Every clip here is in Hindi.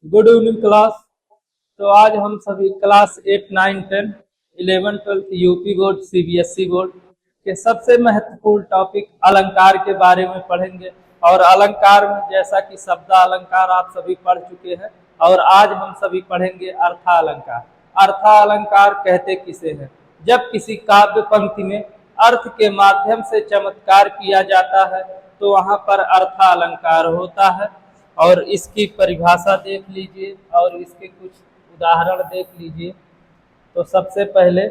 Good evening class. तो आज हम सभी class 8, 9, 10, 11, 12 UP board CBSE board के सबसे महत्वपूर्ण टॉपिक अलंकार के बारे में पढ़ेंगे। और अलंकार में जैसा कि शब्द अलंकार आप सभी पढ़ चुके हैं, और आज हम सभी पढ़ेंगे अर्थालंकार। अर्थालंकार कहते किसे हैं? जब किसी काव्य पंक्ति में अर्थ के माध्यम से चमत्कार किया जाता है तो वहाँ पर अर्थालंकार होता है। और इसकी परिभाषा देख लीजिए और इसके कुछ उदाहरण देख लीजिए। तो सबसे पहले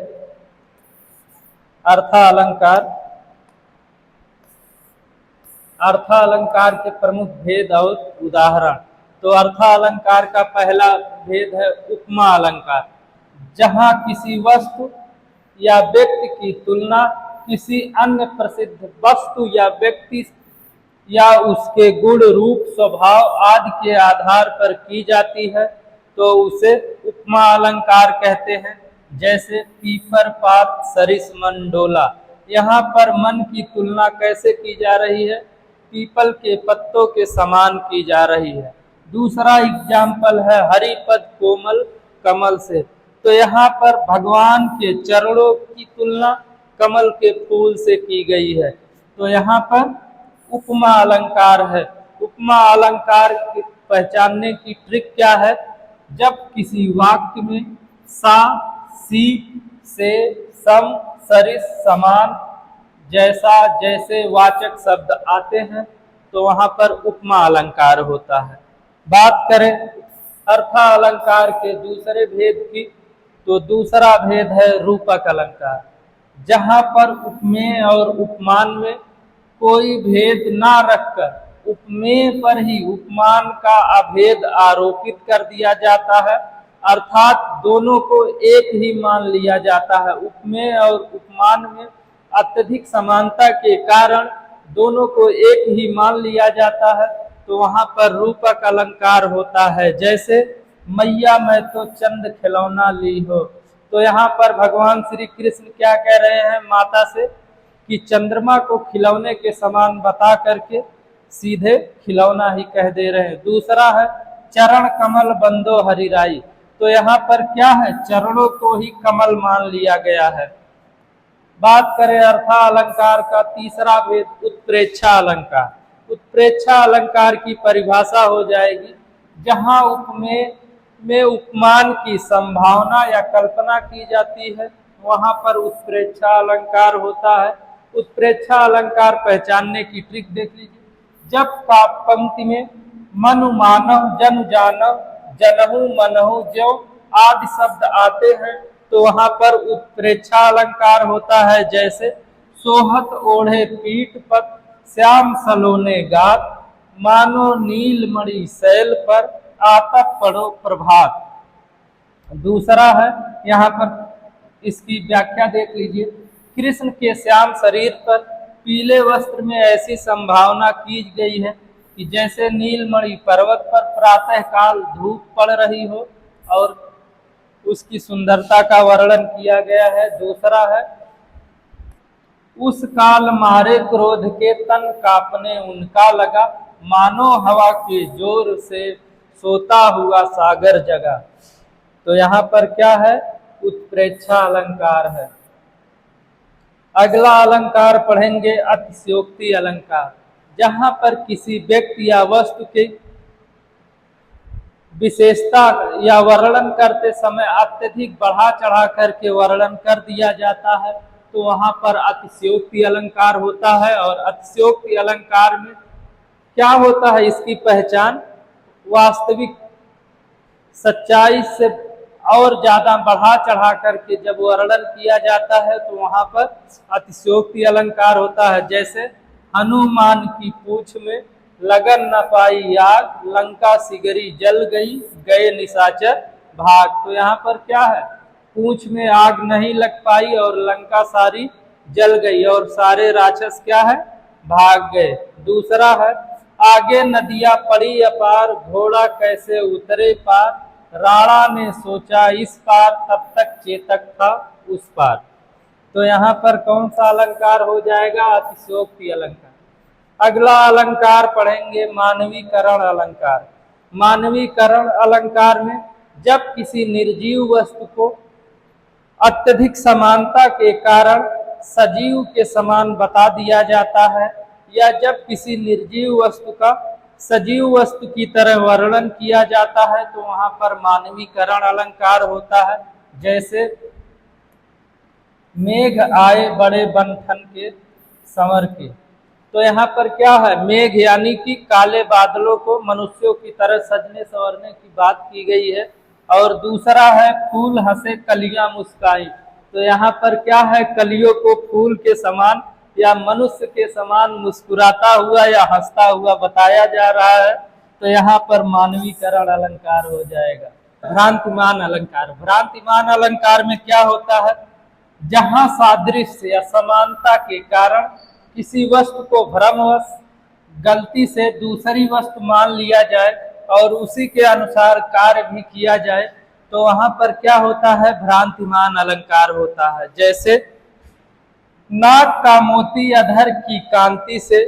अर्थालंकार के प्रमुख भेद और उदाहरण। तो अर्थालंकार का पहला भेद है उपमा अलंकार, जहाँ किसी वस्तु या व्यक्ति की तुलना किसी अन्य प्रसिद्ध वस्तु या व्यक्ति या उसके गुण, रूप, स्वभाव आदि के आधार पर की जाती है तो उसे उपमा अलंकार कहते हैं। जैसे पीपर पात सरिस मन डोला, यहाँ पर मन की तुलना कैसे की जा रही है? पीपल के पत्तों के समान की जा रही है। दूसरा एग्जाम्पल है हरिपद कोमल कमल से, तो यहाँ पर भगवान के चरणों की तुलना कमल के फूल से की गई है। तो यहाँ पर उपमा अलंकार है। उपमा अलंकार की पहचानने की ट्रिक क्या है? जब किसी वाक्य में सा, सी, से, सम, सरिस, समान, जैसा, जैसे वाचक शब्द आते हैं तो वहां पर उपमा अलंकार होता है। बात करें अर्था अलंकार के दूसरे भेद की, तो दूसरा भेद है रूपक अलंकार, जहां पर उपमेय और उपमान में कोई भेद ना रखकर उपमेय पर ही उपमान का अभेद आरोपित कर दिया जाता है, अर्थात दोनों को एक ही मान लिया जाता है। उपमेय और उपमान में अत्यधिक समानता के कारण दोनों को एक ही मान लिया जाता है, तो वहां पर रूपक अलंकार होता है। जैसे मैया मैं तो चंद खिलौना ली हो, तो यहाँ पर भगवान श्री कृष्ण क्या कह रहे हैं माता से कि चंद्रमा को खिलौने के समान बता करके सीधे खिलौना ही कह दे रहे हैं। दूसरा है चरण कमल बंदो हरिराई, तो यहाँ पर क्या है? चरणों को ही कमल मान लिया गया है। बात करें अर्था अलंकार का तीसरा भेद उत्प्रेक्षा अलंकार। उत्प्रेक्षा अलंकार की परिभाषा हो जाएगी जहां उपमेय में उपमान की संभावना या कल्पना की जाती है, वहां पर उत्प्रेक्षा अलंकार होता है। उत्प्रेक्षा अलंकार पहचानने की ट्रिक देख लीजिए। जब पंक्ति में मनु मानव जन जानव जनहु मनहु ज्यों आदि शब्द आते हैं तो वहां पर उत्प्रेक्षा अलंकार होता है। जैसे सोहत ओढ़े पीठ पर श्याम सलोने गात, मानो नीलमणि शैल पर आतप पड़ो प्रभात। दूसरा है, यहाँ पर इसकी व्याख्या देख लीजिए। कृष्ण के श्याम शरीर पर पीले वस्त्र में ऐसी संभावना की गई है कि जैसे नीलमणि पर्वत पर प्रातः काल धूप पड़ रही हो, और उसकी सुंदरता का वर्णन किया गया है। दूसरा है उस काल मारे क्रोध के तन कांपने उनका लगा, मानो हवा के जोर से सोता हुआ सागर जगा। तो यहाँ पर क्या है? उत्प्रेक्षा अलंकार है। अगला अलंकार पढ़ेंगे अतिशयोक्ति अलंकार, जहां पर किसी व्यक्ति या वस्तु के विशेषता या वर्णन करते समय अत्यधिक बढ़ा चढ़ा करके वर्णन कर दिया जाता है, तो वहां पर अतिशयोक्ति अलंकार होता है। और अतिशयोक्ति अलंकार में क्या होता है? इसकी पहचान वास्तविक सच्चाई से और ज्यादा बढ़ा चढ़ा करके जब वर्णन किया जाता है तो वहां पर अतिशयोक्ति अलंकार होता है। जैसे हनुमान की पूंछ में लगन न पाई आग, लंका सिगरी जल गई, गए निशाचर भाग। तो यहाँ पर क्या है? पूंछ में आग नहीं लग पाई और लंका सारी जल गई और सारे राक्षस क्या है? भाग गए। दूसरा है आगे नदियां पड़ी अपार, घोड़ा कैसे उतरे पार, राणा ने सोचा इस पार, तब तक चेतक था उस पार। तो यहाँ पर कौन सा अलंकार हो जाएगा? अतिशयोक्ति अलंकार। अगला अलंकार पढ़ेंगे मानवीकरण अलंकार। मानवीकरण अलंकार में जब किसी निर्जीव वस्तु को अत्यधिक समानता के कारण सजीव के समान बता दिया जाता है, या जब किसी निर्जीव वस्तु का सजीव वस्तु की तरह वर्णन किया जाता है, तो वहां पर मानवीकरण अलंकार होता है। जैसे मेघ आए बड़े बन-ठन के संवर के, तो यहाँ पर क्या है, मेघ यानी कि काले बादलों को मनुष्यों की तरह सजने संवरने की बात की गई है। और दूसरा है फूल हंसे कलियां मुस्काई, तो यहाँ पर क्या है, कलियों को फूल के समान या मनुष्य के समान मुस्कुराता हुआ या हंसता हुआ बताया जा रहा है, तो यहाँ पर मानवीकरण अलंकार हो जाएगा। भ्रांतिमान अलंकार, भ्रांतिमान अलंकार में क्या होता है, जहां सादृश्य या समानता के कारण किसी वस्तु को भ्रमवश गलती से दूसरी वस्तु मान लिया जाए और उसी के अनुसार कार्य भी किया जाए, तो वहां पर क्या होता है, भ्रांतिमान अलंकार होता है। जैसे नाक का मोती अधर की कांति से,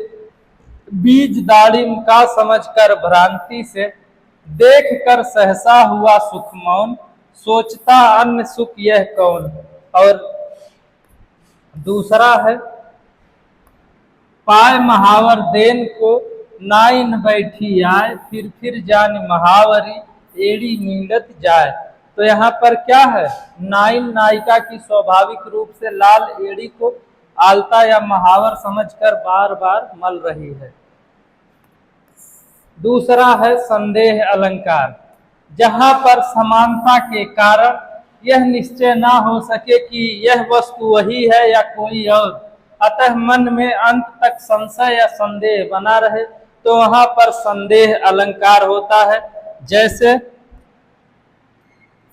बीज दाड़िम का समझकर भ्रांति से, देख कर सहसा हुआ सुख मौन, सोचता अन्य सुख यह कौन। और दूसरा है पाए महावर देन को नाइन बैठी आए, फिर जान महावरी एड़ी मींडत जाए। तो यहाँ पर क्या है, नाइन नायिका की स्वाभाविक रूप से लाल एड़ी को आलता या महावर समझकर बार बार मल रही है। दूसरा है संदेह अलंकार, जहां पर समानता के कारण यह निश्चय ना हो सके कि यह वस्तु वही है या कोई और, अतः मन में अंत तक संशय या संदेह बना रहे, तो वहां पर संदेह अलंकार होता है। जैसे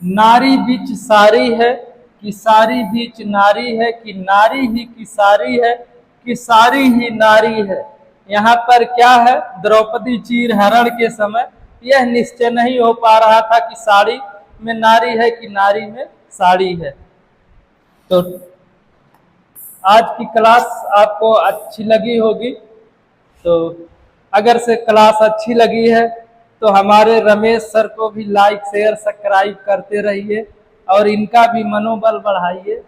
नारी बीच सारी है कि सारी बीच नारी है, कि नारी ही की सारी है कि सारी ही नारी है। यहाँ पर क्या है, द्रौपदी चीर हरण के समय यह निश्चय नहीं हो पा रहा था कि साड़ी में नारी है कि नारी में साड़ी है। तो आज की क्लास आपको अच्छी लगी होगी, तो अगर से क्लास अच्छी लगी है तो हमारे रमेश सर को भी लाइक शेयर सब्सक्राइब करते रहिए और इनका भी मनोबल बढ़ाइए।